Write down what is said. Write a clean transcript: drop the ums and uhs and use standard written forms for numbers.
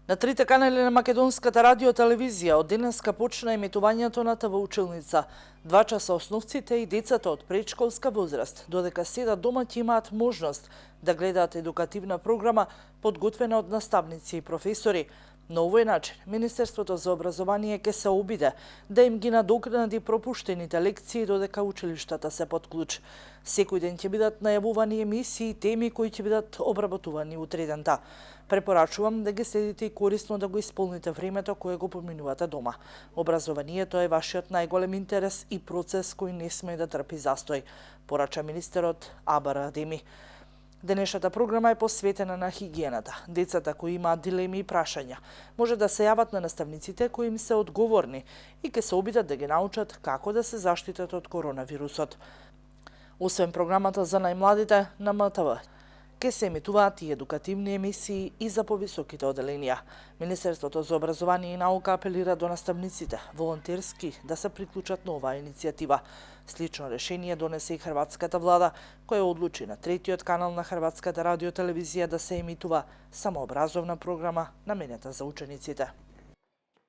На трите канали на Македонската радиотелевизија од денеска почна емитувањето на ТВ Училница. 2 часа основците и децата од предшколска возраст, додека седат дома ќе имаат можност да гледаат едукативна програма подготвена од наставници и професори. На овој начин, Министерството за образование ќе се обиде да им ги надокнади пропуштените лекции додека училиштата се под клуч. Секој ден ќе бидат најавувани емисии и теми кои ќе бидат обработувани утредента. Препорачувам да ги следите и корисно да го исполните времето кое го поминувате дома. Образованието е вашиот најголем интерес и процес кој не сме да трпи застој, порача министерот Абар Адеми. Денешната програма е посветена на хигиената. Децата кои имаат дилеми и прашања може да се јават на наставниците кои им се одговорни и ќе се обидат да ги научат како да се заштитат од коронавирусот. Освен програмата за најмладите на МТВ, ќе се емитуваат и едукативни емисии и за повисоките оделенија. Министерството за образование и наука апелира до наставниците волонтерски да се приклучат на оваа иницијатива. Слично решение донесе и хрватската влада, која одлучи на третиот канал на Хрватската радиотелевизија да се емитува самообразовна програма наменета за учениците.